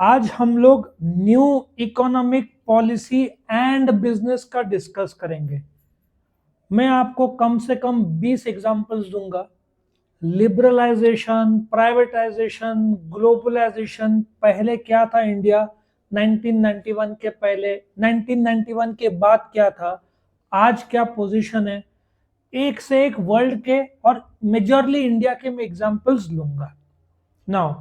आज हम लोग new economic policy and business का डिस्कस करेंगे। मैं आपको कम से कम 20 एग्जांपल्स दूंगा। लिबरलाइजेशन, प्राइवेटाइजेशन, ग्लोबलाइजेशन, पहले क्या था इंडिया 1991 के पहले, 1991 के बाद क्या था, आज क्या पोजीशन है, एक से एक वर्ल्ड के और मेजरली इंडिया के मैं एग्जांपल्स लूंगा। नाउ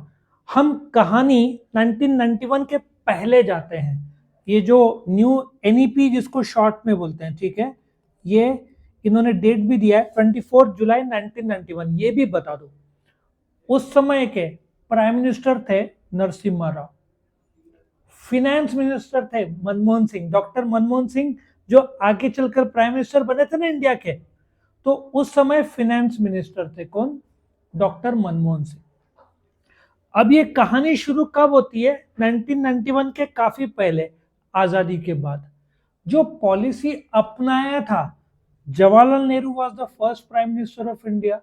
हम कहानी 1991 के पहले जाते हैं। ये जो न्यू एनईपी जिसको शॉर्ट में बोलते हैं, ठीक है, ये इन्होंने डेट भी दिया है 24 जुलाई 1991। ये भी बता दो, उस समय के प्राइम मिनिस्टर थे नरसिम्हा राव, फिनेंस मिनिस्टर थे मनमोहन सिंह, डॉक्टर मनमोहन सिंह, जो आगे चलकर प्राइम मिनिस्टर बने थे ना इंडिया के। तो उस समय फिनेंस मिनिस्टर थे कौन? डॉक्टर मनमोहन सिंह। अब ये कहानी शुरू कब होती है? 1991 के काफी पहले, आजादी के बाद। जो पॉलिसी अपनाया था, Jawaharlal Nehru was the first prime minister of India,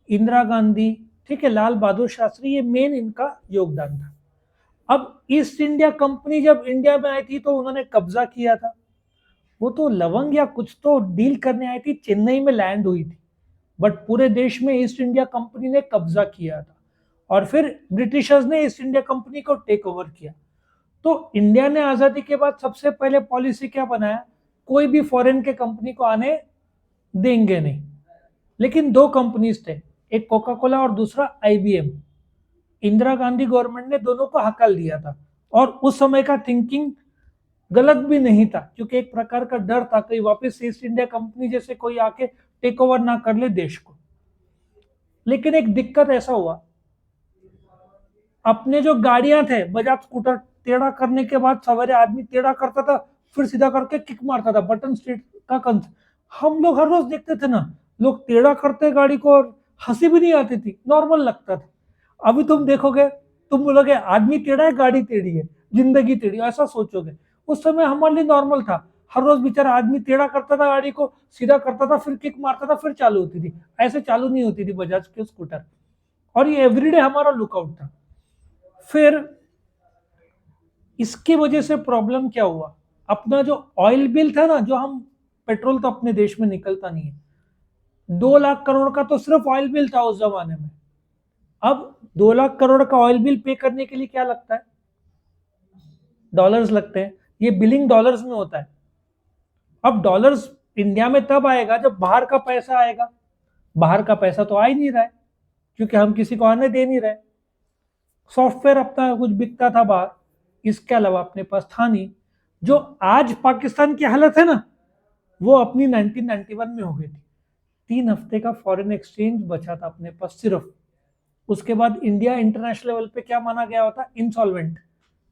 Indira Gandhi, ठीक है, लाल बहादुर शास्त्री, ये मेन इनका योगदान था। अब ईस्ट इंडिया कंपनी जब इंडिया में आई थी तो उन्होंने कब्जा किया था। वो तो लवंग या कुछ तो डील करने आई थी, चेन्नई में लैंड हुई थी, बट पूरे देश में ईस्ट इंडिया कंपनी ने कब्जा किया था और फिर ब्रिटिशर्स ने ईस्ट इंडिया कंपनी को टेक ओवर किया। तो इंडिया ने आजादी के बाद सबसे पहले पॉलिसी क्या बनाया? कोई भी फॉरेन के कंपनी को आने देंगे नहीं। लेकिन दो कंपनीज थे, एक कोका कोला और दूसरा आईबीएम। इंदिरा गांधी गवर्नमेंट ने दोनों को हकल दिया था और उस समय का थिंकिंग गलत भी नहीं था, क्योंकि एक प्रकार का डर था कहीं वापस ईस्ट इंडिया कंपनी जैसे कोई आके टेक ओवर ना कर ले देश को। लेकिन एक दिक्कत ऐसा हुआ, अपने जो गाड़ियां थे बजाज स्कूटर, टेढ़ा करने के बाद सवेरे आदमी टेढ़ा करता था, फिर सीधा करके किक मारता था, बटन स्ट्रीट का कंस। हम लोग हर रोज देखते थे ना, लोग टेढ़ा करते गाड़ी को और हंसी भी नहीं आती थी, नॉर्मल लगता था। अभी तुम देखोगे, तुम बोलोगे आदमी टेढ़ा है, गाड़ी टेढ़ी है, जिंदगी टेढ़ी, ऐसा सोचोगे। उस समय हमारे लिए नॉर्मल था, हर रोज बेचारा आदमी टेढ़ा करता था, गाड़ी को सीधा करता था, फिर किक मारता था, फिर चालू होती थी। ऐसे चालू नहीं होती थी बजाज के स्कूटर, और ये एवरीडे हमारा लुकआउट था। फिर इसकी वजह से प्रॉब्लम क्या हुआ? अपना जो ऑयल बिल था ना, जो हम पेट्रोल तो अपने देश में निकलता नहीं है, 2 लाख करोड़ का तो सिर्फ ऑयल बिल था उस जमाने में। अब 2 लाख करोड़ का ऑयल बिल पे करने के लिए क्या लगता है? डॉलर्स लगते हैं। ये बिलिंग डॉलर्स में होता है। अब डॉलर्स इंडिया में तब आएगा जब बाहर का पैसा आएगा। बाहर का पैसा तो आ ही नहीं रहा है, क्योंकि हम किसी को आने दे नहीं रहे। सॉफ्टवेयर अपना कुछ बिकता था बाहर, इसके अलावा अपने पास था नहीं। जो आज पाकिस्तान की हालत है ना, वो अपनी 1991 में हो गई थी। 3 हफ्ते का फॉरेन एक्सचेंज बचा था अपने पास सिर्फ। उसके बाद इंडिया इंटरनेशनल लेवल पे क्या माना गया होता? इंसॉल्वेंट,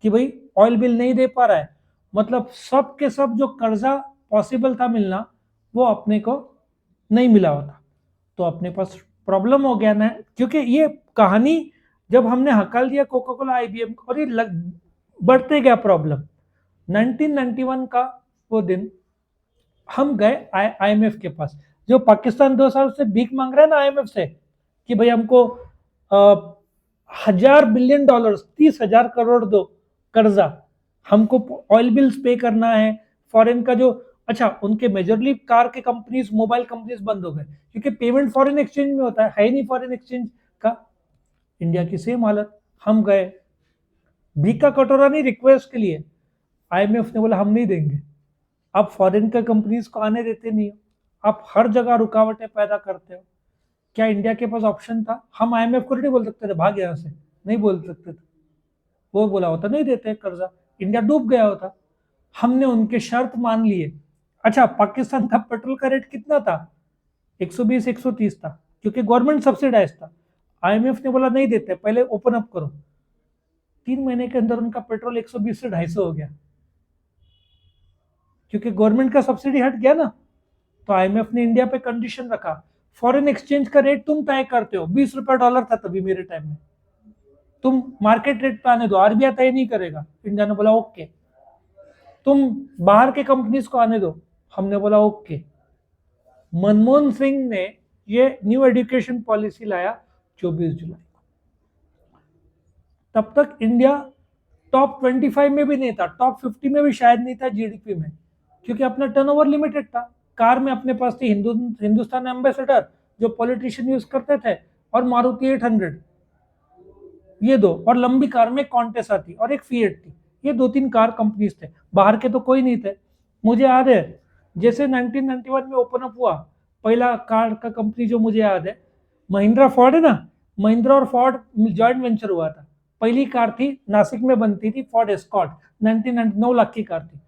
कि भाई ऑयल बिल नहीं दे पा रहा है, मतलब सब के सब जो कर्जा पॉसिबल था मिलना, वो अपने को नहीं मिला होता। तो अपने पास प्रॉब्लम हो गया ना, क्योंकि ये कहानी जब हमने हकल दिया कोका कोला आईबीएम, और ये बढ़ते गया प्रॉब्लम। 1991 का वो दिन हम गए आईएमएफ के पास। जो पाकिस्तान 2 साल से भीख मांग रहा है ना आईएमएफ से, कि भाई हमको 1,000 बिलियन डॉलर, 30,000 करोड़ दो कर्जा, हमको ऑयल बिल्स पे करना है, फॉरेन का जो, अच्छा उनके मेजरली कार के कंपनीज, मोबाइल कंपनीज बंद हो गए, क्योंकि पेमेंट फॉरेन एक्सचेंज में होता है ही नहीं फॉरेन एक्सचेंज का। इंडिया की सेम हालत। हम गए, भीख का कटोरा नहीं, रिक्वेस्ट के लिए। आईएमएफ ने बोला हम नहीं देंगे। आप फॉरेन के कंपनीज को आने देते नहीं हो, आप हर जगह रुकावटें पैदा करते हो। क्या इंडिया के पास ऑप्शन था? हम आईएमएफ को नहीं बोल सकते थे भाग यहाँ से, नहीं बोल सकते थे। वो बोला होता नहीं देते कर्जा, इंडिया डूब गया होता। हमने उनके शर्त मान लिए। अच्छा, पाकिस्तान का पेट्रोल का रेट कितना था? 120 130 था, क्योंकि गवर्नमेंट सब्सिडाइज था। आईएमएफ ने बोला नहीं देते, पहले ओपन अप करो। 3 महीने के अंदर उनका पेट्रोल 120 से 250 हो गया, क्योंकि गवर्नमेंट का सब्सिडी हट गया ना। तो आईएमएफ ने इंडिया पे कंडीशन रखा, फॉरेन एक्सचेंज का रेट तुम तय करते हो, 20 रुपए डॉलर था तभी मेरे टाइम में, तुम मार्केट रेट पे आने दो, आरबीआई तय नहीं करेगा। इंडिया ने बोला ओके। तुम बाहर के कंपनीज को आने दो, हमने बोला ओके। मनमोहन सिंह ने ये न्यू एजुकेशन पॉलिसी लाया 24 जुलाई। तब तक इंडिया टॉप 25 में भी नहीं था, टॉप 50 में भी शायद नहीं था जीडीपी में, क्योंकि अपना टर्नओवर लिमिटेड था। कार में अपने पास थी हिंदुस्तान एम्बेसडर जो पॉलिटिशियन यूज करते थे, और मारुति 800, ये दो, और लंबी कार में कॉन्टेस आती और एक फिएट थी। ये दो तीन कार कंपनीज थे, बाहर के तो कोई नहीं थे। मुझे याद है जैसे 1991 में ओपन अप हुआ, पहला कार का कंपनी जो मुझे याद है, महिंद्रा फोर्ड है ना, महिंद्रा और फोर्ड जॉइंट वेंचर हुआ था। पहली कार थी नासिक में बनती थी, फोर्ड एस्कॉर्ट, 1999 9 लाख की कार थी।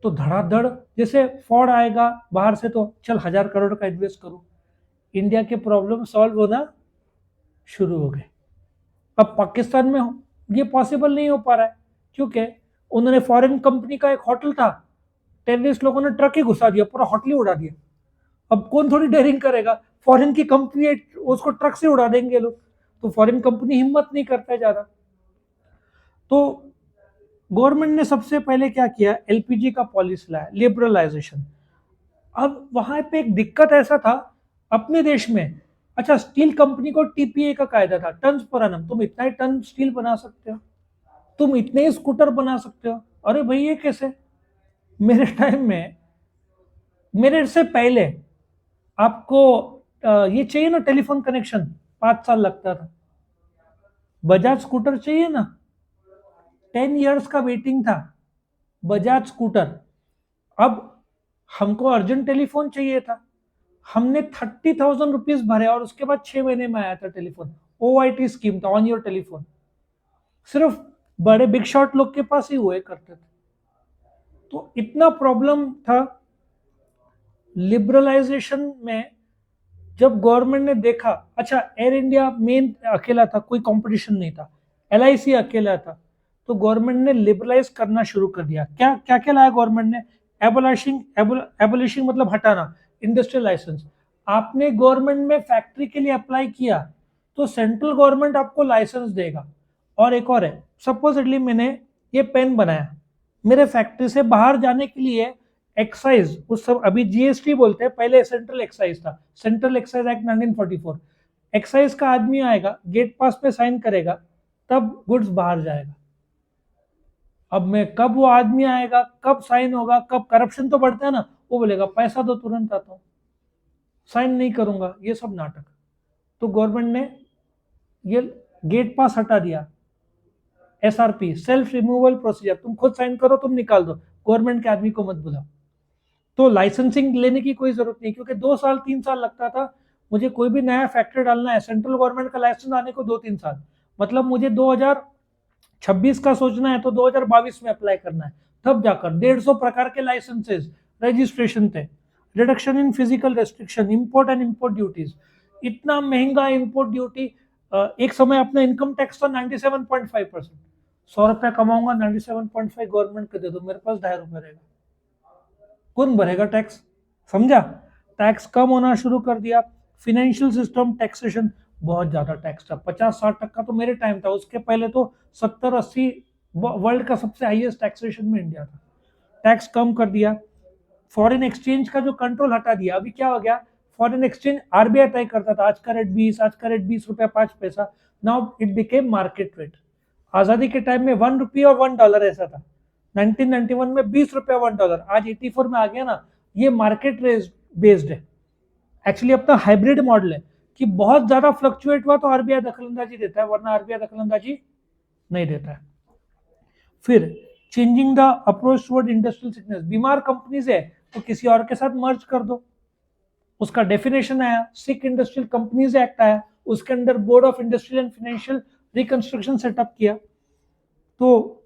तो धड़ाधड़ जैसे फोर्ड आएगा बाहर से तो चल 1000 करोड़ का इन्वेस्ट करूं, इंडिया के प्रॉब्लम सॉल्व होना शुरू हो गए। अब पाकिस्तान में ये पॉसिबल नहीं हो पा रहा है, क्योंकि उन्होंने फॉरेन कंपनी का एक होटल था, टेररिस्ट लोगों ने ट्रक ही घुसा दिया, पूरा होटल ही उड़ा दिया। अब कौन थोड़ी डेयरिंग करेगा, फॉरेन की कंपनी है उसको ट्रक से उड़ा देंगे लोग, तो फॉरेन कंपनी हिम्मत नहीं करता है ज्यादा। तो गवर्नमेंट ने सबसे पहले क्या किया, एलपीजी का पॉलिसी लाया, लिबरलाइजेशन। अब वहां पे एक दिक्कत ऐसा था अपने देश में, अच्छा स्टील कंपनी को टीपीए का कायदा था, टन पर एनम, तुम इतना ही टन स्टील बना सकते हो, तुम इतने ही स्कूटर बना सकते हो। अरे भाई ये कैसे, मेरे टाइम में, मेरे से पहले आपको ये चाहिए ना टेलीफोन कनेक्शन, 5 साल लगता था। बजाज स्कूटर चाहिए ना, 10 इयर्स का वेटिंग था बजाज स्कूटर। अब हमको अर्जेंट टेलीफोन चाहिए था, हमने 30,000 रुपीज भरे और उसके बाद 6 महीने में आया था टेलीफोन। OIT स्कीम था, ऑन योर टेलीफोन, सिर्फ बड़े बिग शॉट लोग के पास ही हुए करते थे। तो इतना प्रॉब्लम था लिबरलाइजेशन में। जब गवर्नमेंट ने देखा, अच्छा एयर इंडिया मेन अकेला था, कोई कंपटीशन नहीं था, LIC अकेला था, तो गवर्नमेंट ने लिबरलाइज करना शुरू कर दिया। क्या क्या क्या लाया गवर्नमेंट ने, एबोलिशिंग, एबोलिशिंग मतलब हटाना इंडस्ट्रियल लाइसेंस। आपने गवर्नमेंट में फैक्ट्री के लिए अप्लाई किया तो सेंट्रल गवर्नमेंट आपको लाइसेंस देगा। और एक और है, सपोजिटली मैंने ये पेन बनाया, मेरे फैक्ट्री से बाहर जाने के लिए एक्साइज, उस सब अभी जीएसटी बोलते हैं, पहले सेंट्रल एक्साइज था, सेंट्रल एक्साइज एक्ट 1944। एक्साइज का आदमी आएगा, गेट पास पे साइन करेगा, तब गुड्स बाहर जाएगा। अब मैं कब वो आदमी आएगा, कब साइन होगा, कब करप्शन तो बढ़ता है ना, वो बोलेगा पैसा तो तुरंत आता हूं, साइन नहीं करूंगा, ये सब नाटक। तो गवर्नमेंट ने ये गेट पास हटा दिया, SRP, सेल्फ रिमूवल प्रोसीजर, तुम खुद साइन करो, तुम निकाल दो, गवर्नमेंट के आदमी को मत बुलाओ। तो लाइसेंसिंग लेने की कोई जरूरत नहीं, क्योंकि 2 साल 3 साल लगता था मुझे कोई भी नया फैक्ट्री डालना है, सेंट्रल गवर्नमेंट का लाइसेंस आने को 2-3 साल, मतलब मुझे 2026 का सोचना है तो 2022 में अप्लाई करना है, तब जाकर 150 प्रकार के लाइसेंसेस, रजिस्ट्रेशन थे, reduction in physical restriction, import and import duties, इतना महंगा इंपोर्ट ड्यूटी। एक समय अपना इनकम टैक्स था 97.5%, 100 रुपया कमाऊंगा, 97.5 गवर्नमेंट को दे दो, मेरे पास 2.5 रुपये रहेगा, कौन भरेगा टैक्स, समझा। टैक्स कम होना शुरू कर दिया। फिनेंशियल सिस्टम, टैक्सेशन, बहुत ज्यादा टैक्स था, 50-60% तो मेरे टाइम था, उसके पहले तो 70-80, वर्ल्ड का सबसे हाईएस्ट टैक्सेशन में इंडिया था। टैक्स कम कर दिया, फॉरेन एक्सचेंज का जो कंट्रोल हटा दिया। अभी क्या हो गया, फॉरेन एक्सचेंज आरबीआई तय करता था, आज का रेट 20, आज का रेट 20 रुपया 5 पैसा, now it became market rate. आजादी के टाइम में 1 रुपये और $1 ऐसा था, 1991 में 20 रुपया $1, आज 84 में आ गया ना, ये मार्केट रेट बेस्ड है। एक्चुअली अपना हाइब्रिड मॉडल है कि बहुत ज्यादा फ्लक्चुएट हुआ तो आरबीआई दखलंदाजी देता है, वरना आरबीआई दखलंदाजी नहीं देता है। फिर changing the approach toward industrial sickness, बीमार कंपनीज है तो किसी और के साथ मर्ज कर दो, उसका डेफिनेशन आया, सिक इंडस्ट्रियल कंपनीज एक्ट आया, उसके अंदर board of industrial and financial reconstruction setup किया। तो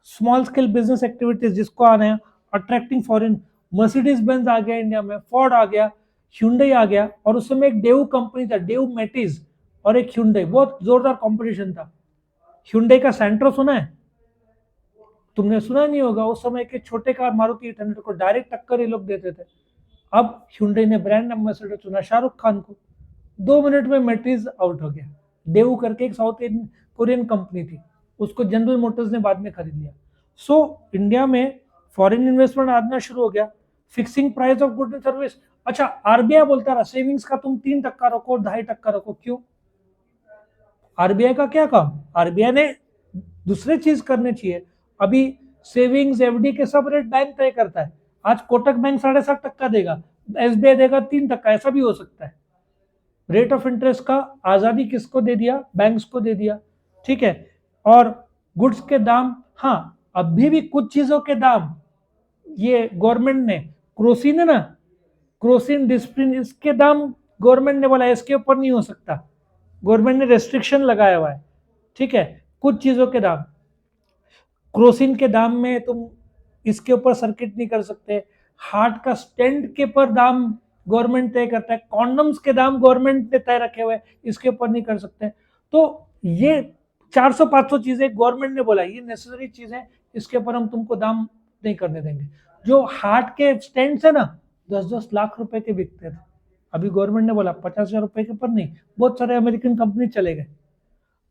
स्मॉल स्केल बिजनेस एक्टिविटीज जिसको आना है, अट्रैक्टिंग फॉरेन, मर्सिडीज बेंज आ गया इंडिया में, फोर्ड आ गया, ह्यूंडई आ गया, और उस समय एक डेव कंपनी था, डेव मेटिज, और एक ह्यूंडई, बहुत जोरदार कंपटीशन था। ह्यूंडई का सेंट्रो सुना है, तुमने सुना नहीं होगा, उस समय के छोटे कार मारुति 800 को डायरेक्ट टक्कर ये लोग देते थे। अब ह्यूंडई ने ब्रांड एम्बेसडर चुना शाहरुख खान को, 2 मिनट में मेट्रीज आउट हो गया। डेव करके एक साउथ कोरियन कंपनी थी, उसको जनरल मोटर्स ने बाद में खरीद लिया। सो इंडिया में फॉरेन इन्वेस्टमेंट आना शुरू हो गया। Fixing price of good and service, अच्छा आरबीआई बोलता रहा सेविंग्स का तुम 3% रखो, 2.5% रखो, क्यों, आरबीआई का क्या काम, आरबीआई ने दूसरे चीज करने चाहिए। अभी सेविंग्स एफडी के सब रेट बैंक तय करता है। आज कोटक बैंक 7.5% देगा, एसबीआई देगा 3%, ऐसा भी हो सकता है। रेट ऑफ इंटरेस्ट का आजादी किसको दे दिया? बैंक्स को दे दिया। ठीक है। और गुड्स के दाम, हाँ अभी भी कुछ चीजों के दाम ये गवर्नमेंट ने, क्रोसिन है ना, क्रोसिन डिस्प्रिन, इसके दाम गवर्नमेंट ने बोला इसके ऊपर नहीं हो सकता, गवर्नमेंट ने रेस्ट्रिक्शन लगाया हुआ है। ठीक है। कुछ चीजों के दाम, क्रोसिन के दाम में तुम इसके ऊपर सर्किट नहीं कर सकते। हार्ट का स्टेंट के पर दाम गवर्नमेंट तय करता है। कॉन्डम्स के दाम गवर्नमेंट ने तय रखे हुए, इसके ऊपर नहीं कर सकते। तो ये 400-500 चीजें गवर्नमेंट ने बोला ये नेसेसरी चीजें, इसके ऊपर हम तुमको दाम नहीं करने देंगे। जो हार्ट के स्टेंट्स है ना, 10-10 लाख रुपए के बिकते थे, अभी गवर्नमेंट ने बोला 50,000 रुपए के पर नहीं। बहुत सारे अमेरिकन कंपनी चले गए।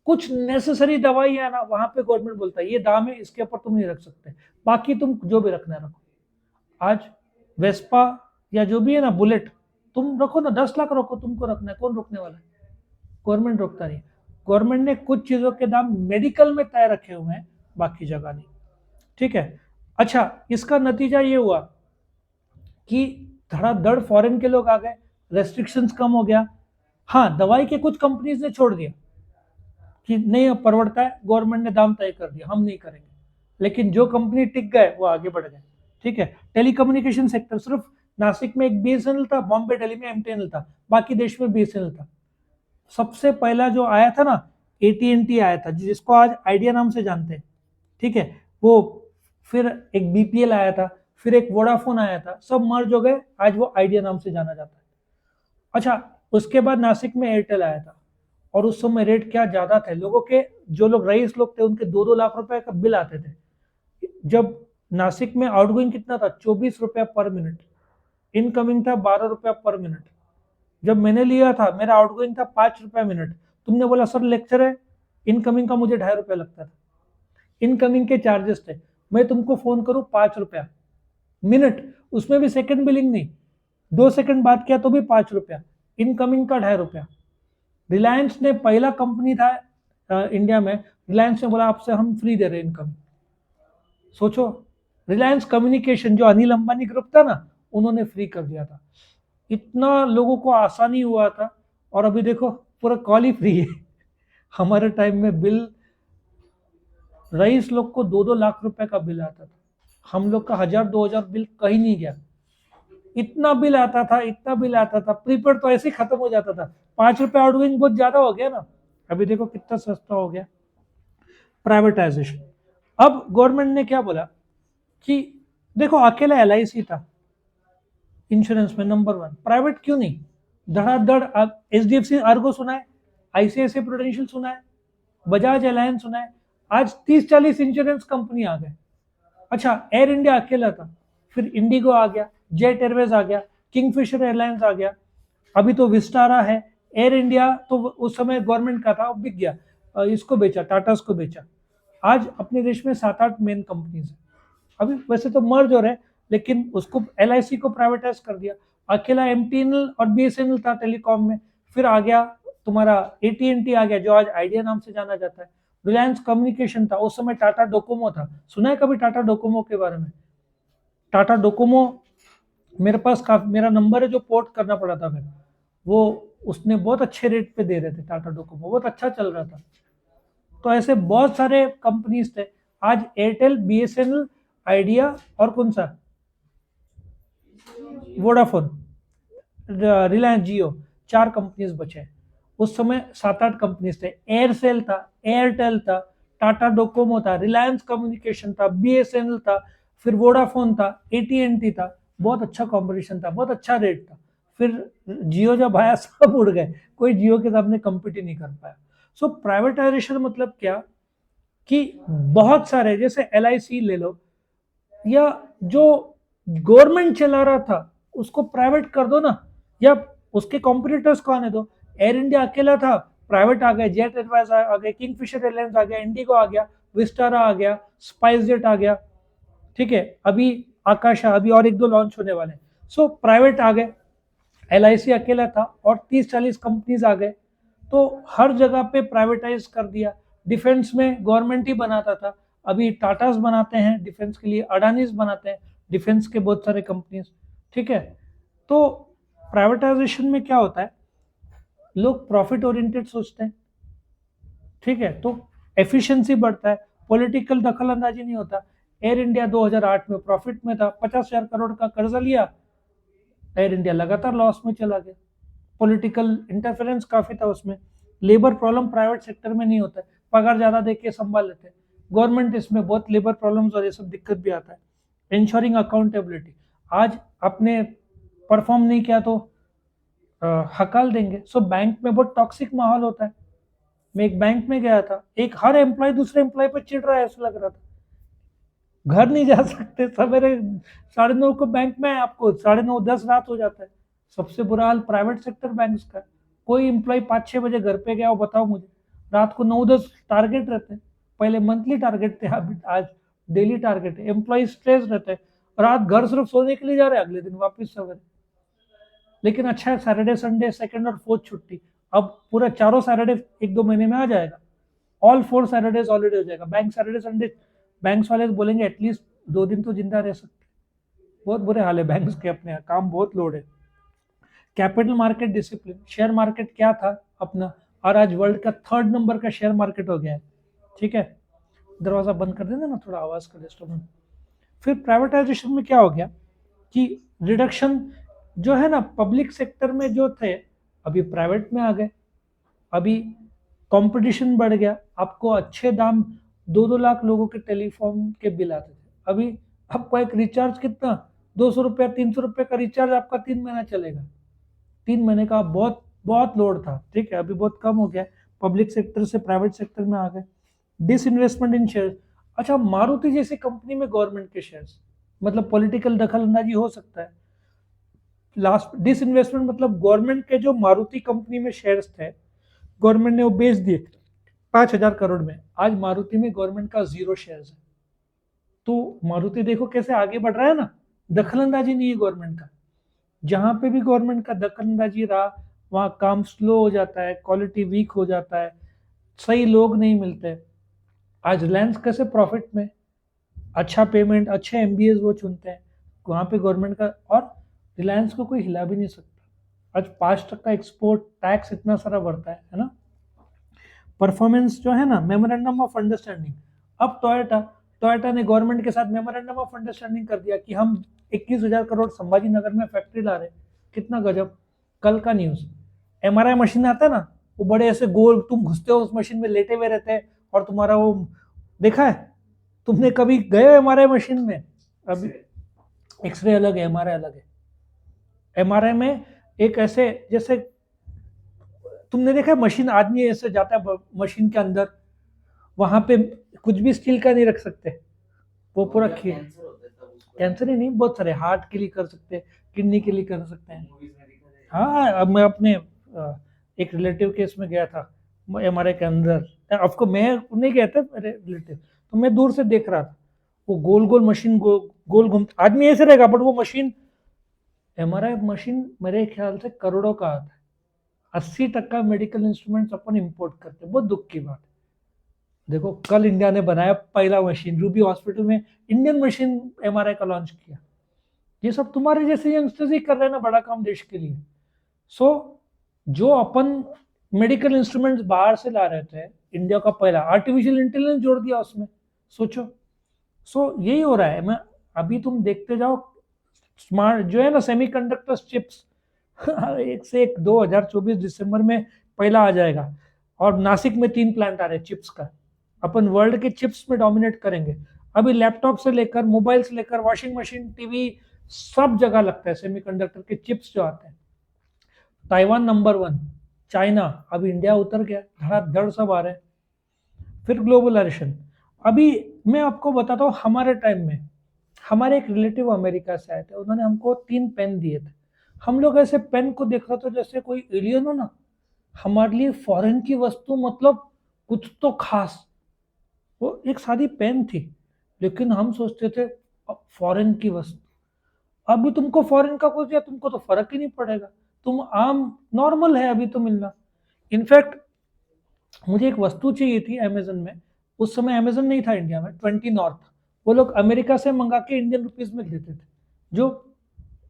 कुछ नेसेसरी दवाई है ना, वहां पे गवर्नमेंट बोलता है ये दाम है, इसके ऊपर तुम नहीं रख सकते, बाकी तुम जो भी रखना रखो। आज वेस्पा या जो भी है ना, बुलेट, तुम रखो ना, 10 लाख रखो, तुमको रखना है, कौन रोकने वाला है? गवर्नमेंट रोकता नहीं। गवर्नमेंट ने कुछ चीजों के दाम मेडिकल में तय रखे हुए हैं, बाकी जगह नहीं। ठीक है। अच्छा, इसका नतीजा ये हुआ कि धड़ाधड़ फॉरेन के लोग आ गए, रेस्ट्रिक्शंस कम हो गया। हाँ, दवाई के कुछ कंपनीज ने छोड़ दिया कि नहीं अब पड़ता है, गवर्नमेंट ने दाम तय कर दिया, हम नहीं करेंगे। लेकिन जो कंपनी टिक गए वो आगे बढ़ गए। ठीक है। टेलीकम्युनिकेशन सेक्टर, सिर्फ नासिक में एक बीएसएनएल था, बॉम्बे दिल्ली में एमटीएनएल था, बाकी देश में बीएसएनएल था। सबसे पहला जो आया था ना, एटीएनटी आया था, जिसको आज आइडिया नाम से जानते हैं। ठीक है। वो फिर एक बीपीएल आया था, फिर एक वोडाफोन आया था, सब मर्ज हो गए, आज वो आइडिया नाम से जाना जाता है। अच्छा, उसके बाद नासिक में एयरटेल आया था, और उस समय रेट क्या ज्यादा थे लोगों के, जो लोग रईस लोग थे उनके 2-2 लाख रुपए का बिल आते थे। जब नासिक में आउटगोइंग कितना था? 24 रुपया पर मिनट, इनकमिंग था 12 रुपया पर मिनट। जब मैंने लिया था मेरा आउटगोइंग था 5 रुपया मिनट। तुमने बोला सर लेक्चर है, इनकमिंग का मुझे 2.5 रुपया लगता था, इनकमिंग के चार्जेस थे। मैं तुमको फोन करूं 5 रुपया मिनट, उसमें भी सेकंड बिलिंग नहीं, 2 सेकंड बात किया तो भी 5 रुपया, इनकमिंग का 2.5 रुपया। रिलायंस ने पहला कंपनी था इंडिया में, रिलायंस ने बोला आपसे हम फ्री दे रहे हैं इनकम। सोचो, रिलायंस कम्युनिकेशन जो अनिल अंबानी ग्रुप था ना, उन्होंने फ्री कर दिया था। इतना लोगों को आसानी हुआ था, और अभी देखो पूरा कॉल ही फ्री है। हमारे टाइम में बिल, रईस लोग को 2-2 लाख रुपए का बिल आता था, हम लोग का 1000-2000 बिल कहीं नहीं गया। इतना बिल आता था, इतना बिल आता था, प्रीपेड तो ऐसे ही खत्म हो जाता था। 5 रुपए आउटगोइंग बहुत ज्यादा हो गया ना, अभी देखो कितना सस्ता हो गया। प्राइवेटाइजेशन, अब गवर्नमेंट ने क्या बोला कि देखो अकेला एलआईसी था इंश्योरेंस में नंबर 1, प्राइवेट क्यों नहीं? धड़ाधड़ एचडीएफसी अर्गो सुना है, आईसीआईसीआई प्रूडेंशियल सुना है, बजाज अलायंस सुना है, आज 30-40 इंश्योरेंस कंपनी आ गए। अच्छा, एयर इंडिया अकेला था, फिर इंडिगो आ गया, जेट एयरवेज आ गया, किंगफिशर एयरलाइंस आ गया, अभी तो विस्टारा है। एयर इंडिया तो उस समय गवर्नमेंट का था, बिक गया, इसको बेचा, टाटा को बेचा। आज अपने देश में 7-8 मेन कंपनीज है। अभी वैसे तो मर्ज हो रहे, लेकिन उसको एलआईसी को प्राइवेटाइज कर दिया। अकेला एमटीएनएल और बीएसएनएल था टेलीकॉम में, फिर आ गया तुम्हारा एटीएनटी आ गया, जो आज आइडिया नाम से जाना जाता है। रिलायंस कम्युनिकेशन था, उस समय टाटा डोकोमो था, सुना है कभी टाटा डोकोमो के बारे में? टाटा डोकोमो मेरे पास मेरा नंबर है जो पोर्ट करना पड़ा था फिर, वो उसने बहुत अच्छे रेट पे दे रहे थे, टाटा डोकोमो बहुत अच्छा चल रहा था। तो ऐसे बहुत सारे कंपनीज थे। आज एयरटेल, बीएसएनएल, आइडिया और कौन सा, वोडाफोन, रिलायंस जियो, 4 कंपनीज बचे। उस समय 7-8 कंपनीज थे, एयरसेल था, एयरटेल था, टाटा डोकोमो था, रिलायंस कम्युनिकेशन था, बीएसएनएल था, फिर वोडाफोन था, एटीएनटी था। बहुत अच्छा कंपटीशन था, बहुत अच्छा रेट था। फिर जियो जब आया सब उड़ गए, कोई जियो के सामने कम्पीट ही नहीं कर पाया। सो प्राइवेटाइजेशन मतलब क्या कि बहुत सारे, जैसे एलआईसी ले लो, या जो गवर्नमेंट चला रहा था उसको प्राइवेट कर दो ना, या उसके कॉम्पिटिटर्स को आने दो। एयर इंडिया अकेला था, प्राइवेट आ गए, जेट एयरवेज आ गए, किंगफिशर एयरलाइंस आ गया, इंडिगो आ गया, विस्टारा आ गया, स्पाइस जेट आ गया। ठीक है, अभी आकाशा, अभी और 1-2 लॉन्च होने वाले। सो प्राइवेट आ गए, एलआईसी अकेला था और 30-40 कंपनीज आ गए, तो हर जगह पे प्राइवेटाइज कर दिया। डिफेंस में गवर्नमेंट ही बनाता था, अभी टाटास बनाते हैं डिफेंस के लिए, अडानीज बनाते हैं डिफेंस के बहुत सारे कंपनीज। ठीक है, तो प्राइवेटाइजेशन में क्या होता है, लोग प्रॉफिट ओरिएंटेड सोचते हैं। ठीक है, तो एफिशिएंसी बढ़ता है, पॉलिटिकल दखल अंदाजी नहीं होता। एयर इंडिया 2008 में प्रॉफिट में था, 50,000 करोड़ का कर्जा लिया, एयर इंडिया लगातार लॉस में चला गया। पॉलिटिकल इंटरफेरेंस काफी था उसमें। लेबर प्रॉब्लम प्राइवेट सेक्टर में नहीं होता है, पगार ज्यादा देके संभाल लेते हैं। गवर्नमेंट इसमें बहुत लेबर प्रॉब्लम्स और ये सब दिक्कत भी आता है। इंश्योरिंग अकाउंटेबिलिटी, आज आपने परफॉर्म नहीं किया तो हकाल देंगे। सो बैंक में बहुत टॉक्सिक माहौल होता है। मैं एक बैंक में गया था, एक हर एम्प्लॉय दूसरे एम्प्लॉय पर चिढ़ रहा है ऐसा लग रहा था। घर नहीं जा सकते, सवेरे 9:30 को बैंक में है, आपको 9:30 10 रात हो जाता है। सबसे बुरा हाल प्राइवेट सेक्टर बैंक्स का है। कोई एम्प्लॉय 5-6 बजे घर पे गया हो, बताओ मुझे, रात को 9-10 टारगेट रहते हैं। पहले मंथली टारगेट थे, अभी आज डेली टारगेट है। एम्प्लॉय स्ट्रेस रहते हैं, रात घर सिर्फ सोने के लिए जा रहे हैं, अगले दिन वापस सवेरे। लेकिन अच्छा है, सैटरडे संडे सेकंड और फोर्थ छुट्टी, अब पूरा चारों सैटरडे 1-2 महीने में आ जाएगा। ऑल 4 सैटरडेज हॉलीडे हो जाएगा। बैंक सैटरडे संडे, बैंक्स वाले बोलेंगे एटलीस्ट 2 दिन तो जिंदा रह सकते। बहुत बुरे हाल है बैंक्स के, अपने यहाँ काम बहुत लोड है। Capital market discipline, share market क्या था अपना, और आज वर्ल्ड का 3rd नंबर का शेयर मार्केट हो गया है। ठीक है, दरवाजा बंद कर देना ना, थोड़ा आवाज का डिस्टर्बेंस। फिर प्राइवेटाइजेशन में क्या हो गया कि रिडक्शन जो है ना, पब्लिक सेक्टर में जो थे अभी प्राइवेट में आ गए। अभी कंपटीशन बढ़ गया, आपको अच्छे दाम, 2-2 लाख लोगों के टेलीफोन के बिल आते थे। अभी आपको एक रिचार्ज कितना, 200 रुपया 300 रुपये का रिचार्ज आपका 3 महीना चलेगा। 3 महीने का बहुत बहुत लोड था। ठीक है, अभी बहुत कम हो गया, पब्लिक सेक्टर से प्राइवेट सेक्टर में आ गए। डिसइन्वेस्टमेंट इन शेयर, अच्छा मारुति जैसी कंपनी में गवर्नमेंट के शेयर्स, मतलब पॉलिटिकल दखल अंदाजी हो सकता है। लास्ट डिसइन्वेस्टमेंट मतलब गवर्नमेंट के जो मारुति कंपनी में शेयर्स थे, गवर्नमेंट ने वो बेच दिए 5,000 करोड़ में। आज मारुति में गवर्नमेंट का 0 शेयर्स है। तो मारुति देखो कैसे आगे बढ़ रहा है ना, दखल अंदाजी नहीं है गवर्नमेंट का। जहां पे भी गवर्नमेंट का दखल अंदाजी रहा, वहां काम स्लो हो जाता है, क्वालिटी वीक हो जाता है, सही लोग नहीं मिलते। आज रिलायंस कैसे प्रॉफिट में, अच्छा पेमेंट, अच्छे एमबीएस वो चुनते हैं, वहां पे गवर्नमेंट का, और रिलायंस को कोई हिला भी नहीं सकता। आज 5% एक्सपोर्ट टैक्स इतना सारा बढ़ता है ना। परफॉर्मेंस जो है ना, मेमोरेंडम ऑफ अंडरस्टैंडिंग, अब टोयोटा टोयोटा ने गवर्नमेंट के साथ मेमोरेंडम ऑफ अंडरस्टैंडिंग कर दिया कि हम 21,000 करोड़ संभाजी नगर में फैक्ट्री ला रहे। कितना गजब। कल का न्यूज, एमआरआई मशीन आता है ना, वो बड़े ऐसे गोल, तुम घुसते हो उस मशीन में, लेटे हुए रहते हैं, और तुम्हारा वो देखा है तुमने, कभी गए हो एमआरआई मशीन में? अभी एक्सरे अलग है, एमआरआई अलग है। एमआरआई में एक ऐसे जैसे, तुमने देखा है मशीन, आदमी ऐसे जाता है मशीन के अंदर, वहां पे कुछ भी स्टील का नहीं रख सकते, वो पूरा खेल, कैंसर ही नहीं, बहुत सारे हार्ट के लिए कर सकते हैं, किडनी के लिए कर सकते हैं। हाँ, अब मैं अपने एक रिलेटिव केस में गया था, एमआरआई के अंदर, आपको मैं नहीं गया था, मेरे रिलेटिव, तो मैं दूर से देख रहा था, वो गोल गोल मशीन, गोल घूम, आदमी ऐसे रहेगा बट वो मशीन, एमआरआई मशीन मेरे ख्याल से करोड़ों का आता है। 80% मेडिकल इंस्ट्रूमेंट्स अपन इंपोर्ट करते हैं, बहुत दुख की बात है। देखो कल इंडिया ने बनाया पहला मशीन, रूबी हॉस्पिटल में इंडियन मशीन एमआरआई का लॉन्च किया। ये सब तुम्हारे जैसे यंगस्टर्स ही कर रहे हैं ना, बड़ा काम देश के लिए। सो जो अपन मेडिकल इंस्ट्रूमेंट्स बाहर से ला रहे थे, इंडिया का पहला, आर्टिफिशियल इंटेलिजेंस जोड़ दिया उसमें, सोचो। सो यही हो रहा है। मैं, अभी तुम देखते जाओ, स्मार्ट जो है ना, सेमीकंडक्टर चिप्स, एक से एक 2024 दिसंबर में पहला आ जाएगा। और नासिक में 3 प्लांट आ रहे हैं चिप्स का। अपन वर्ल्ड के चिप्स में डोमिनेट करेंगे। अभी लैपटॉप से लेकर, मोबाइल से लेकर, वॉशिंग मशीन, टीवी, सब जगह लगता है सेमीकंडक्टर के चिप्स जो आते हैं। ताइवान नंबर 1, चाइना, अब इंडिया उतर गया, धड़ाधड़ सब आ रहे हैं। फिर ग्लोबलाइजेशन, अभी मैं आपको बताता हूँ, हमारे टाइम में हमारे एक रिलेटिव अमेरिका से आए थे, उन्होंने हमको 3 पेन दिए थे। हम लोग ऐसे पेन को देख रहे थे जैसे कोई एलियन हो ना, हमारे लिए फॉरेन की वस्तु, मतलब कुछ तो खास। वो एक सादी पेन थी, लेकिन हम सोचते थे फॉरेन की वस्तु। अभी तुमको फॉरेन का कुछ, या तुमको तो फर्क ही नहीं पड़ेगा, तुम आम, नॉर्मल है अभी तो मिलना। इनफैक्ट मुझे एक वस्तु चाहिए थी अमेजन में, उस समय अमेजन नहीं था इंडिया में, 20 नॉर्थ, वो लोग अमेरिका से मंगा के इंडियन रुपीज में देते थे, जो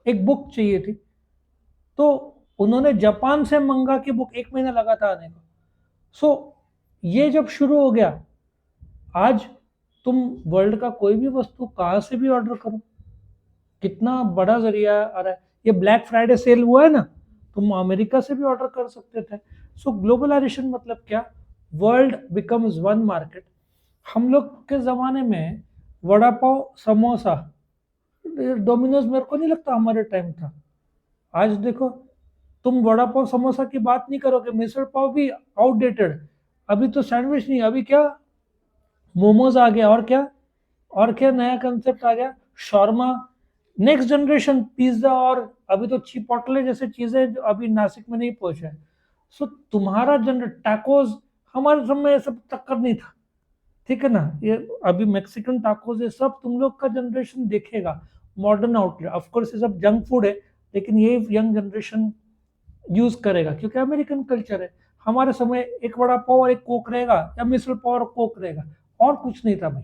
एक बुक चाहिए थी, तो उन्होंने जापान से मंगा के बुक 1 महीना लगा था आने को। सो ये जब शुरू हो गया, आज तुम वर्ल्ड का कोई भी वस्तु कहाँ से भी ऑर्डर करो, कितना बड़ा जरिया आ रहा है। ये ब्लैक फ्राइडे सेल हुआ है ना, तुम अमेरिका से भी ऑर्डर कर सकते थे। सो ग्लोबलाइजेशन मतलब क्या, वर्ल्ड बिकम्स वन मार्केट। हम लोग के ज़माने में वड़ा पाव समोसा डोमिनोज मेरे को नहीं लगता हमारे टाइम था। आज देखो, तुम वड़ा पाव समोसा की बात नहीं करोगे, मिसल पाव भी आउटडेटेड। अभी तो सैंडविच नहीं, अभी क्या मोमोज आ गया, और क्या नया कंसेप्ट आ गया, शॉर्मा, नेक्स्ट जनरेशन पिज्जा, और अभी तो चिपोटले जैसे चीजें जो अभी नासिक में नहीं पहुंचे हैं। सो तुम्हारा जनर टैकोस, हमारे समय ये सब टक्कर नहीं था, ठीक है ना। ये अभी मैक्सिकन टाकोस, ये सब तुम लोग का जनरेशन देखेगा, मॉडर्न आउटलेट, ऑफ कोर्स ये सब जंक फूड है, लेकिन ये यंग जनरेशन यूज करेगा क्योंकि अमेरिकन कल्चर है। हमारे समय एक वड़ा पाव और एक कोक रहेगा, या मिसल पाव और कोक रहेगा, और कुछ नहीं था भाई।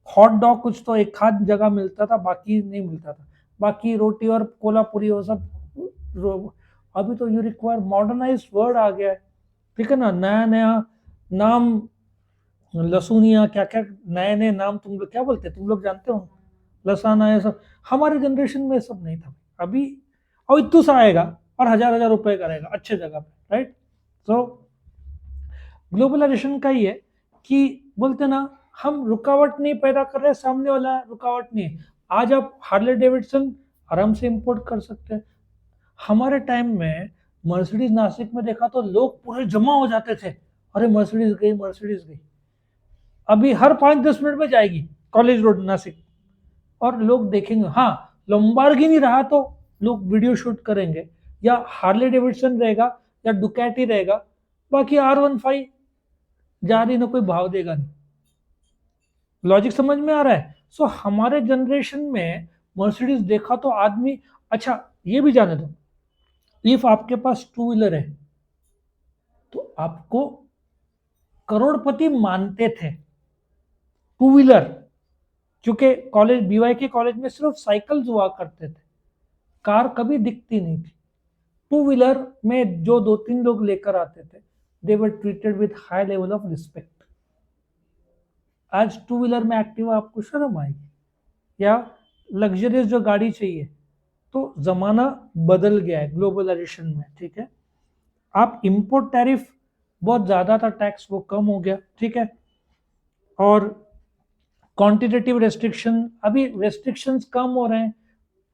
हॉट डॉग कुछ तो एक खाद जगह मिलता था, बाकी नहीं मिलता था, बाकी रोटी और कोलापुरी वो सब अभी तो यू रिक्वायर मॉडर्नाइज वर्ड आ गया है, ठीक है ना, नया नया नाम, लसूनिया, क्या क्या नए नए नाम तुम लोग क्या बोलते हैं, तुम लोग जानते हो, लसाना, ये सब हमारे जनरेशन में सब नहीं था अभी। और इतू सा आएगा और हजार हजार रुपए करेगा अच्छे जगह पे, राइट। तो ग्लोबलाइजेशन का ही है कि बोलते ना, हम रुकावट नहीं पैदा कर रहे, सामने वाला रुकावट नहीं है। आज आप हार्ले डेविडसन आराम से इंपोर्ट कर सकते हैं। हमारे टाइम में मर्सिडीज नासिक में देखा तो लोग पूरे जमा हो जाते थे, अरे मर्सिडीज गई, मर्सिडीज गई। अभी हर 5-10 मिनट में जाएगी, कॉलेज रोड नासिक, और लोग देखेंगे, हाँ लोम्बार्गिनी रहा तो लोग वीडियो शूट करेंगे, या हार्ले डेविडसन रहेगा, या डुकैटी रहेगा, बाकी R15 जा रही ना, कोई भाव देगा नहीं। लॉजिक समझ में आ रहा है। सो हमारे जनरेशन में मर्सिडीज देखा तो आदमी, अच्छा ये भी जाने दो, इफ आपके पास टू व्हीलर है तो आपको करोड़पति मानते थे, टू व्हीलर, क्योंकि कॉलेज BY के कॉलेज में सिर्फ साइकिल्स हुआ करते थे, कार कभी दिखती नहीं थी। टू व्हीलर में जो 2-3 लोग लेकर आते थे, they were treated with high level of respect. आज टू व्हीलर में एक्टिवा आपको शर्म आएगी, या लग्जरियस जो गाड़ी चाहिए। तो जमाना बदल गया है ग्लोबलाइजेशन में, ठीक है। आप इंपोर्ट टैरिफ बहुत ज्यादा था, टैक्स वो कम हो गया, ठीक है। और क्वांटिटेटिव रेस्ट्रिक्शन, अभी रेस्ट्रिक्शंस कम हो रहे हैं,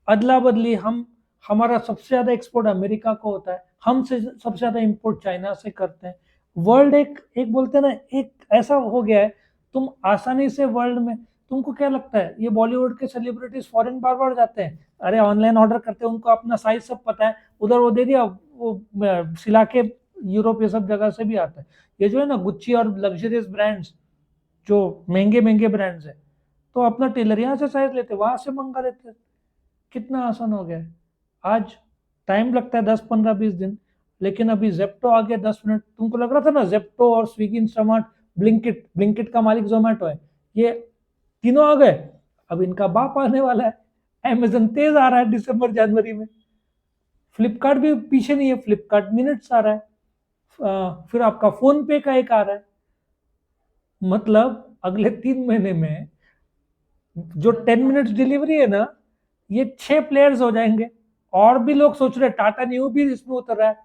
अदला बदली, हमारा सबसे ज्यादा एक्सपोर्ट अमेरिका को होता है, हमसे सबसे ज्यादा इंपोर्ट चाइना से करते हैं। वर्ल्ड एक एक बोलते हैं ना, एक ऐसा हो गया है, तुम आसानी से वर्ल्ड में, तुमको क्या लगता है ये बॉलीवुड के सेलिब्रिटीज फॉरेन बार बार जाते हैं, अरे ऑनलाइन ऑर्डर करते हैं, उनको अपना साइज सब पता है, उधर वो दे दिया, वो सिला के यूरोप ये सब जगह से भी आता है। ये जो है ना गुच्ची और लग्जरियस ब्रांड्स, जो महंगे महंगे ब्रांड्स है, तो अपना टेलर यहाँ से साइज लेते, वहां से मंगा लेते, कितना आसान हो गया है। आज टाइम लगता है 10-15-20 दिन, लेकिन अभी जेप्टो आ गया 10 मिनट। तुमको लग रहा था ना जेप्टो और स्विगी, इंस्टामार्ट, ब्लिंकिट, ब्लिंकिट का मालिक जोमेटो है, ये तीनों आ गए। अब इनका बाप आने वाला है, अमेजन तेज आ रहा है दिसंबर जनवरी में, फ्लिपकार्ट भी पीछे नहीं है, फ्लिपकार्ट मिनट्स आ रहा है, फिर आपका फोन पे का एक आ रहा है। मतलब अगले 3 महीने में जो 10 मिनट्स डिलीवरी है ना, ये 6 प्लेयर्स हो जाएंगे। और भी लोग सोच रहे हैं, टाटा न्यू भी इसमें उतर रहा है,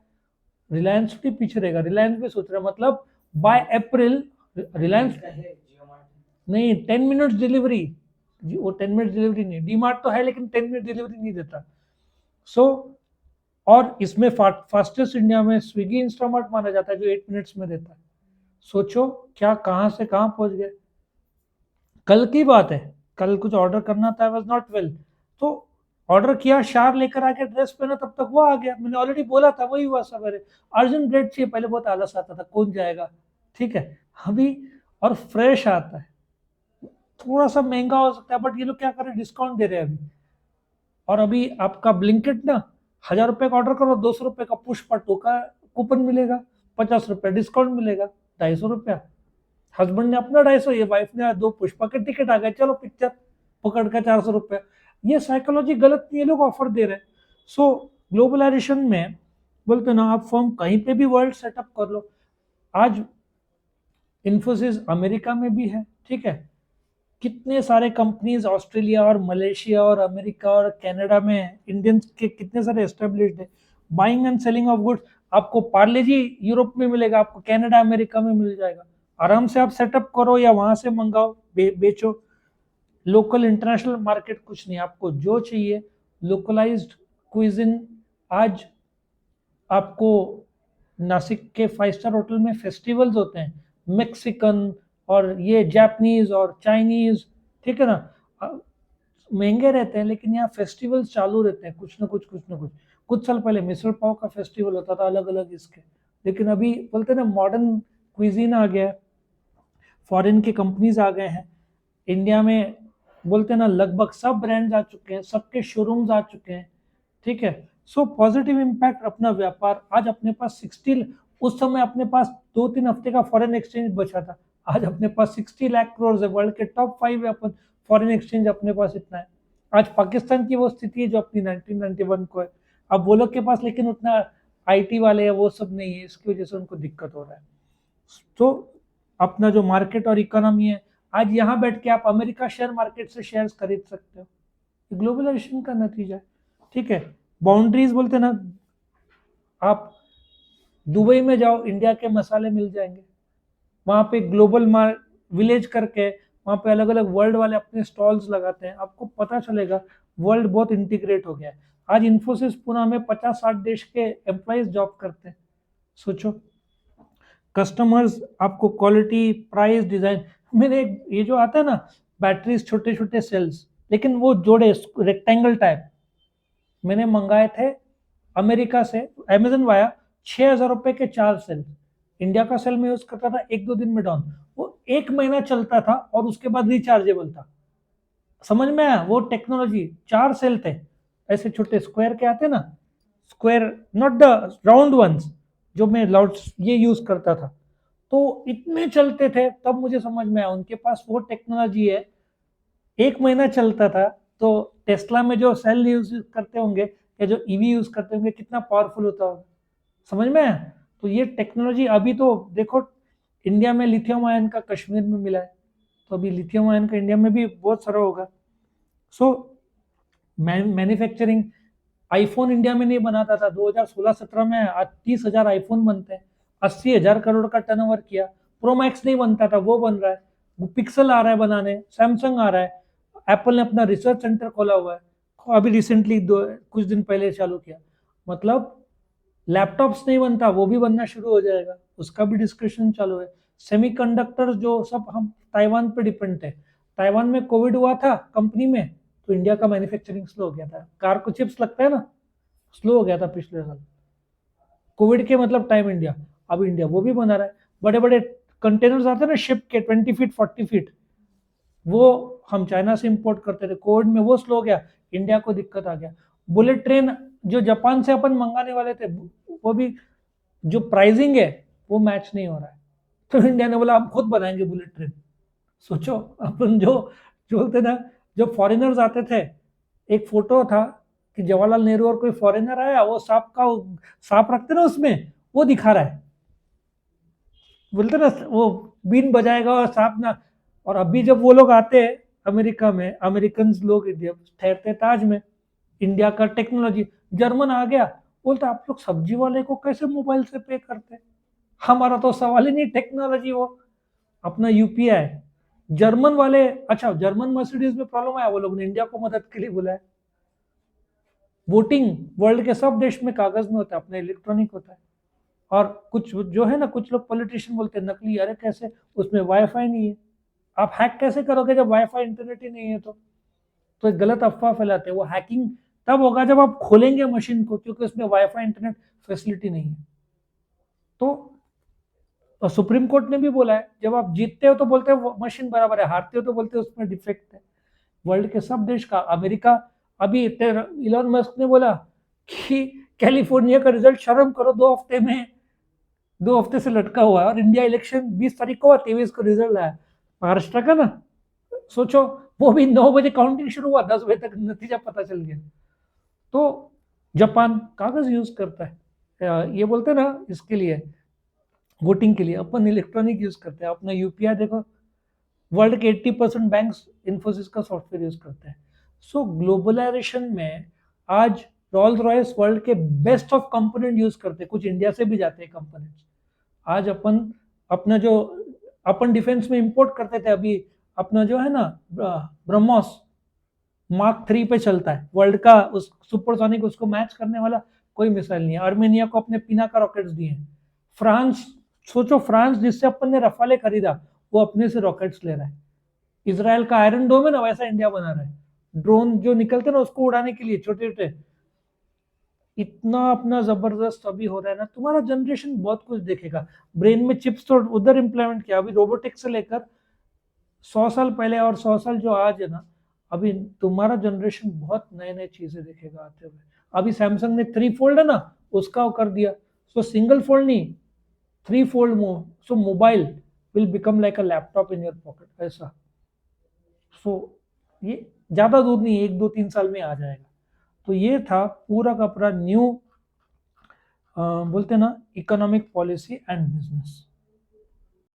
रिलायंस भी पीछे रहेगा, रिलायंस भी सोच रहा है, मतलब बाय अप्रैल रिलायंस, नहीं 10 मिनट्स डिलीवरी, वो 10 मिनट डिलीवरी नहीं, डीमार्ट तो है लेकिन 10 मिनट डिलीवरी नहीं देता। सो और इसमें फास्टेस्ट इंडिया में स्विगी, इंस्टामार्ट माना जाता है, जो 8 मिनट्स में देता है। सोचो क्या, कहां से कहां पहुंच गए। कल की बात है, कल कुछ ऑर्डर करना था, वाज नॉट वेल, तो ऑर्डर किया, शार लेकर आके ड्रेस पहना, तब तक वो आ गया, मैंने ऑलरेडी बोला था, वही हुआ सवेरे। अर्जेंट डेट चाहिए, पहले बहुत आलस आता था, कौन जाएगा, ठीक है। अभी और फ्रेश आता है, थोड़ा सा महंगा हो सकता है, बट ये लोग क्या कर रहे हैं, डिस्काउंट दे रहे हैं अभी। और अभी आपका ब्लिंकिट ना, 1000 रुपए का ऑर्डर करो, 200 रुपए का पुश पर टोका कूपन मिलेगा, ₹50 डिस्काउंट मिलेगा, ₹250। हस्बैंड ने अपना 250, ये वाइफ ने 2 पुष्पा के टिकट आ गए, चलो पिक्चर पकड़ का ₹400। ये साइकोलॉजी गलत नहीं, ये लोग ऑफर दे रहे हैं। सो ग्लोबलाइजेशन में बोलते ना, आप फर्म कहीं पे भी वर्ल्ड सेटअप कर लो। आज इन्फोसिस अमेरिका में भी है, ठीक है, कितने सारे कंपनीज ऑस्ट्रेलिया और मलेशिया और अमेरिका और कनाडा में इंडियंस के कितने सारे एस्टेब्लिश्ड है। Buying and selling of goods, आपको पार्ले जी यूरोप में मिलेगा, आपको कनाडा अमेरिका में मिल जाएगा। आराम से आप सेटअप करो या वहां से मंगाओ, बेचो। लोकल इंटरनेशनल मार्केट कुछ नहीं, आपको जो चाहिए लोकलाइज्ड क्विजिन। आज आपको नासिक के 5 स्टार होटल में फेस्टिवल्स होते हैं, मेक्सिकन और ये जापानीज और चाइनीज, ठीक है ना, महंगे रहते हैं, लेकिन यहाँ फेस्टिवल्स चालू रहते हैं, कुछ ना कुछ कुछ ना कुछ। कुछ साल पहले मिसल पाव का फेस्टिवल होता था, अलग अलग इसके। लेकिन अभी बोलते हैं ना, मॉडर्न क्विजीन आ गया है, फॉरेन के कंपनीज आ गए हैं इंडिया में। बोलते हैं ना, लगभग सब ब्रांड्स आ चुके हैं, सबके शोरूम्स आ चुके हैं, ठीक है। सो पॉजिटिव इम्पैक्ट अपना व्यापार। आज अपने पास 60, उस समय अपने पास 2-3 हफ्ते का फॉरेन एक्सचेंज बचा था, आज अपने पास 60 लाख करोड़ है, वर्ल्ड के टॉप 5 है अपन फॉरेन एक्सचेंज अपने पास इतना है। आज पाकिस्तान की वो स्थिति है जो अपनी 1991 को है। अब वो लोग के पास लेकिन उतना आईटी वाले है वो सब नहीं है, इसकी वजह से उनको दिक्कत हो रहा है। तो अपना जो मार्केट और इकोनॉमी है, आज यहाँ बैठ के आप अमेरिका शेयर मार्केट से शेयर्स खरीद सकते हो, ग्लोबलाइजेशन का नतीजा है, ठीक है। बाउंड्रीज बोलते ना, आप दुबई में जाओ, इंडिया के मसाले मिल जाएंगे, वहाँ पे ग्लोबल विलेज करके वहाँ पे अलग अलग वर्ल्ड वाले अपने स्टॉल्स लगाते हैं, आपको पता चलेगा वर्ल्ड बहुत इंटीग्रेट हो गया है। आज इन्फोसिस पुणे में 50-60 देश के एम्प्लॉइज जॉब करते हैं, सोचो। कस्टमर्स आपको क्वालिटी, प्राइस, डिजाइन। मैंने ये जो आता है ना बैटरीज, छोटे छोटे सेल्स, लेकिन वो जोड़े रेक्टेंगल टाइप, मैंने मंगाए थे अमेरिका से, अमेजन वाया, ₹6,000 के 4 सेल। इंडिया का सेल में यूज करता था, 1-2 दिन में डाउन, वो 1 महीना चलता था और उसके बाद रिचार्जेबल था। समझ में आया वो टेक्नोलॉजी। 4 सेल थे, ऐसे छोटे स्क्वायर के आते ना, square, not the round ones, जो मैं लाउड ये यूज करता था, तो इतने चलते थे। तब मुझे समझ में आया उनके पास वो टेक्नोलॉजी है, 1 महीना चलता था। तो टेस्ला में जो सेल यूज करते होंगे या जो ईवी यूज करते होंगे, कितना पावरफुल होता होगा, समझ में आया। तो ये टेक्नोलॉजी अभी तो देखो, इंडिया में लिथियम आयन का कश्मीर में मिला है, तो अभी लिथियम आयन का इंडिया में भी बहुत सारा होगा। सो मैन्युफैक्चरिंग, आईफोन इंडिया में नहीं बनाता था, 2016-17 में आज 30,000 आईफोन बनते हैं, 80,000 करोड़ का टर्नओवर किया। प्रो मैक्स नहीं बनता था, वो बन रहा है, पिक्सल आ रहा है बनाने, सैमसंग आ रहा है, एप्पल ने अपना रिसर्च सेंटर खोला हुआ है, अभी रिसेंटली कुछ दिन पहले चालू किया। मतलब लैपटॉप्स नहीं बनता, वो भी बनना शुरू हो जाएगा, उसका भी डिस्कशन चालू है। सेमीकंडक्टर्स जो सब, हम ताइवान पे डिपेंड है। ताइवान में कोविड हुआ था कंपनी में, तो इंडिया का मैन्युफैक्चरिंग स्लो हो गया था। कार को चिप्स लगता है ना, स्लो हो गया था पिछले साल कोविड के मतलब टाइम इंडिया। अब इंडिया वो भी बना रहा है, बड़े बड़े कंटेनर्स आते हैं ना शिप के, 20 फीट 40 फीट, वो हम चाइना से इंपोर्ट करते थे, कोविड में वो स्लो हो गया, इंडिया को दिक्कत आ गया। बुलेट ट्रेन जो जापान से अपन मंगाने वाले थे, वो भी जो प्राइसिंग है वो मैच नहीं हो रहा है, तो इंडिया ने बोला हम खुद बनाएंगे बुलेट ट्रेन। सोचो, अपन जो जो बोलते ना, जो फॉरेनर्स आते थे, एक फोटो था कि जवाहरलाल नेहरू और कोई फॉरेनर आया, वो सांप रखते ना उसमें, वो दिखा रहा है, बोलते ना वो बीन बजाएगा और सांप ना। और अभी जब वो लोग आते हैं अमेरिका में, अमेरिकन लोग ठहरते ताज में, इंडिया का टेक्नोलॉजी, जर्मन आ गया, बोलता आप लोग सब्जी वाले को कैसे मोबाइल से पे करते, हमारा तो सवाल ही नहीं टेक्नोलॉजी, वो अपना यूपीआई। जर्मन वाले, अच्छा जर्मन मर्सिडीज में प्रॉब्लम आया, वो लोग ने इंडिया को मदद के लिए बुलाया। वोटिंग वर्ल्ड के सब देश में कागज में होता है, अपना इलेक्ट्रॉनिक होता है। और कुछ जो है ना, कुछ लोग पॉलिटिशियन बोलते हैं नकली, अरे कैसे, उसमें वाईफाई नहीं है, आप हैक कैसे करोगे जब वाईफाई इंटरनेट ही नहीं है। तो एक गलत अफवाह फैलाते हैं। वो हैकिंग तब होगा जब आप खोलेंगे मशीन को, क्योंकि उसमें वाईफाई इंटरनेट फैसिलिटी नहीं है। तो सुप्रीम कोर्ट ने भी बोला है, जब आप जीतते हो तो बोलते हो मशीन बराबर है, हारते हो तो बोलते हो उसमें डिफेक्ट है। वर्ल्ड के सब देश का, अमेरिका, अभी इलॉन मस्क ने बोला कि कैलिफोर्निया का रिजल्ट, शर्म करो, 2 हफ्ते में 2 हफ्ते से लटका हुआ है। और इंडिया इलेक्शन 20 तारीख को, 23 को रिजल्ट आया महाराष्ट्र का ना। सोचो, वो भी 9 बजे काउंटिंग शुरू हुआ, 10 बजे तक नतीजा पता चल गया। तो जापान कागज यूज करता है, ये बोलते हैं ना इसके लिए, वोटिंग के लिए। अपन इलेक्ट्रॉनिक यूज करते हैं। अपना यूपीआई देखो, वर्ल्ड के 80% बैंक इन्फोसिस का सॉफ्टवेयर यूज करते हैं। सो ग्लोबलाइजेशन में आज रोल्स रॉयस वर्ल्ड के बेस्ट ऑफ कंपोनेंट यूज करते हैं, कुछ इंडिया से भी जाते हैं कंपोनेंट्स। आज अपन अपना जो अपन डिफेंस में इंपोर्ट करते थे, अभी अपना जो है ना ब्रह्मोस Mark 3 पे चलता है, वर्ल्ड का उस सुपरसोनिक, उसको मैच करने वाला कोई मिसाइल नहीं है। आर्मेनिया को अपने पिना का रॉकेट्स दिए हैं। फ्रांस, सोचो फ्रांस जिससे अपन ने रफाले खरीदा, वो अपने से रॉकेट्स ले रहा है। इसराइल का आयरन डोम है ना, वैसा इंडिया बना रहा है। ड्रोन जो निकलते हैं ना, उसको उड़ाने के लिए छोटे छोटे, इतना अपना जबरदस्त अभी हो रहा है ना। तुम्हारा जनरेशन बहुत कुछ देखेगा। ब्रेन में चिप्स तो उधर इंप्लीमेंट किया, अभी रोबोटिक्स से लेकर 100 साल पहले और 100 साल जो आज है ना, अभी तुम्हारा जनरेशन बहुत नए नए चीजें देखेगा आते हुए। अभी सैमसंग ने 3 फोल्ड है ना, उसका वो कर दिया। सो सिंगल फोल्ड नहीं, 3 fold more, so mobile will become like a laptop in your pocket, ऐसा। सो ये ज्यादा दूर नहीं, 1 2 3 साल में आ जाएगा। तो ये था पूरा का पूरा न्यू, बोलते ना, इकोनॉमिक पॉलिसी एंड बिजनेस।